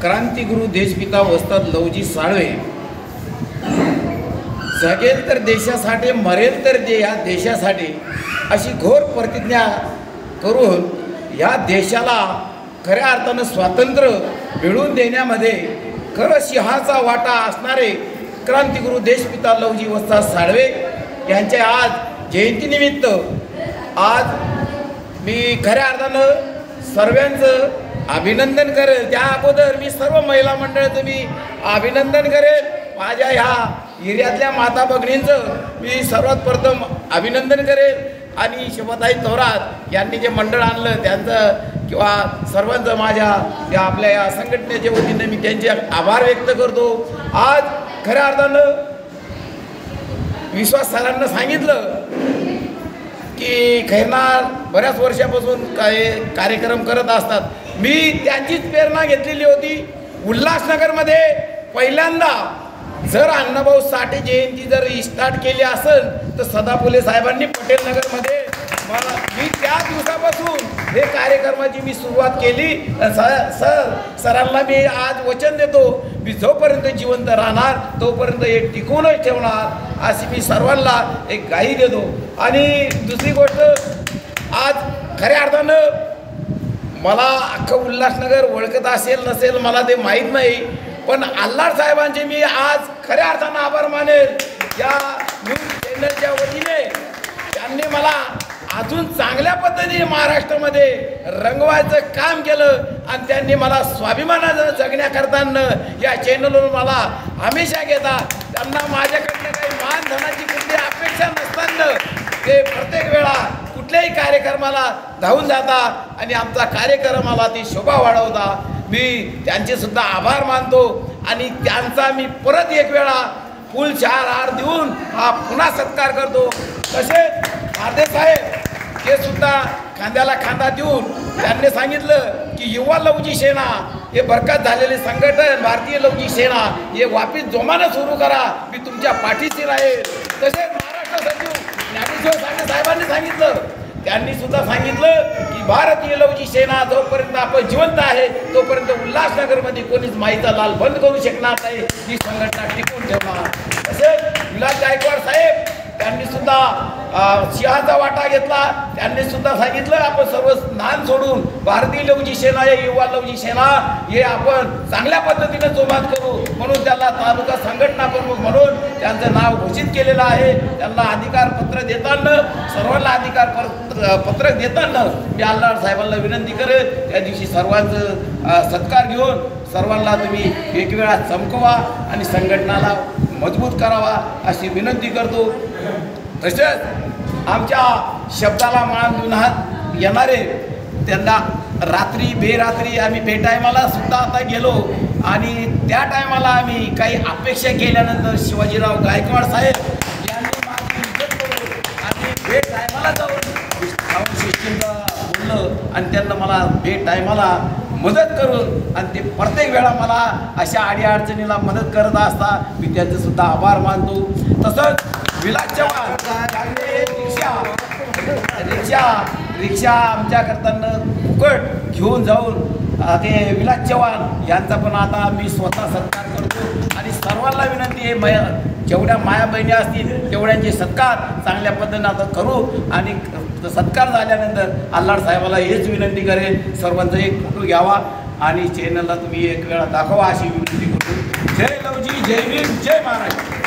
क्रांतिगुरु देशपिता वस्ताद लवजी साळवे जगेल तर देशासाठी मरेल तर या देशासाठी अशी घोर प्रतिज्ञा करून या देशाला खऱ्या अर्थानं स्वातंत्र्य मिळवून देण्यामध्ये खरं सिंहाचा वाटा असणारे क्रांतिगुरु देशपिता लवजी वस्ताद साळवे यांच्या आज जयंतीनिमित्त आज मी खऱ्या अर्थानं सर्वांचं अभिनंदन करेल। त्या अगोदर मी सर्व महिला मंडळाचं मी अभिनंदन करेल। माझ्या ह्या एरियातल्या माता भगिनींचं मी सर्वात प्रथम अभिनंदन करेल आणि शोभाताई थोरात यांनी जे मंडळ आणलं त्यांचं किंवा सर्वांचं माझ्या या आपल्या या संघटनेच्या वतीने मी त्यांचे आभार व्यक्त करतो। आज खऱ्या अर्थानं विश्वास सरांना सांगितलं की खैरनार बऱ्याच वर्षापासून कार्यक्रम करत असतात। मी त्यांचीच प्रेरणा घेतलेली होती। उल्हासनगरमध्ये पहिल्यांदा जर अण्णाभाऊ साठे जयंती जर स्टार्ट केली असेल तर सदाफुले साहेबांनी पटेल नगरमध्ये मी त्या दिवसापासून हे कार्यक्रमाची मी सुरुवात केली। सरांना मी आज वचन देतो मी जोपर्यंत जिवंत राहणार तोपर्यंत हे टिकवूनच ठेवणार अशी मी सर्वांना एक ग्वाही देतो। आणि दुसरी गोष्ट आज खऱ्या अर्थानं मला अख्खं उल्हासनगर ओळखत असेल नसेल मला ते माहीत नाही, पण आल्हार साहेबांचे मी आज खऱ्या अर्थानं आभार मानेल। या न्यूज चॅनलच्या वतीने त्यांनी मला अजून चांगल्या पद्धतीने महाराष्ट्रामध्ये रंगवायचं काम केलं आणि त्यांनी मला स्वाभिमानानं जगण्याकरताना या चॅनलवर मला हमेशा घेतात। त्यांना माझ्याकडनं काही मानधनाची कुठली अपेक्षा नसताना ते प्रत्येक वेळा कुठल्याही कार्यक्रमाला धावून जाता आणि आमचा कार्यक्रमाला ती शोभा वाढवता। मी त्यांचे सुद्धा आभार मानतो आणि त्यांचा मी परत एक वेळा फुल 4 हार देऊन हा पुन्हा सत्कार करतो। तसेच भारदे साहेब हे सुद्धा खांद्याला खांदा देऊन त्यांनी सांगितलं की युवा लवजी सेना हे बरकत झालेले संघटन भारतीय लवजी सेना हे वापिस जोमानं सुरू करा, मी तुमच्या पाठीशी राहील। तसेच महाराष्ट्र सचिव ज्ञानेश्वर साठे साहेबांनी सांगितलं, त्यांनी सुद्धा सांगितलं की भारतीय लवजी सेना जोपर्यंत आपण जिवंत आहे तोपर्यंत उल्हासनगरमध्ये कोणीच माईचा लाल बंद करू शकणार नाही, ही संघटना टिकवून ठेवणार। तसेच विलास गायकवाड साहेब त्यांनी सुद्धा सिंहाचा वाटा घेतला। त्यांनी सुद्धा सांगितलं आपण सर्व नान सोडून भारतीय लवजी सेना या युवा लवजी सेना हे आपण चांगल्या पद्धतीने जोमात करू, म्हणून त्याला तालुका संघटना प्रमुख म्हणून त्यांचं नाव घोषित केलेलं आहे। त्यांना अधिकार पत्र देताना सर्वांना अधिकार पत्र देताना मी आल्हार साहेबांना विनंती करेन त्या दिवशी सर्वांचं सत्कार घेऊन सर्वांना तुम्ही एक वेळा चमकवा आणि संघटनाला मजबूत करावा अशी विनंती करतो। तसेच आमच्या शब्दाला मान देऊन येणारे त्यांना रात्री बेरात्री आम्ही टायमाला सुद्धा आता गेलो आणि त्या टायमाला आम्ही काही अपेक्षा केल्यानंतर शिवाजीराव गायकवाड साहेब यांनी माझी इज्जत करून आणि टायमाला जाऊन शिष्टींना बोललं आणि त्यांना मला टायमाला मदत करून आणि ते प्रत्येक वेळा मला अशा अडीअडचणीला मदत करत असता मी त्यांचे सुद्धा आभार मानतो। तसंच विलास चव्हाण रिक्षा आमच्याकरताना फुकट घेऊन जाऊन ते विलास चव्हाण यांचा पण आता मी स्वतः सत्कार करतो आणि सर्वांना विनंती आहे जेवढ्या माया बहिणी असतील तेवढ्यांचे सत्कार चांगल्या पद्धतीने आता करू आणि सत्कार झाल्यानंतर आल्हार साहेबाला हेच विनंती करेन सर्वांचा एक फोटो घ्यावा आणि चॅनलला तुम्ही एक वेळा दाखवा अशी विनंती करतो। जय लवजी, जय भीम, जय महाराज।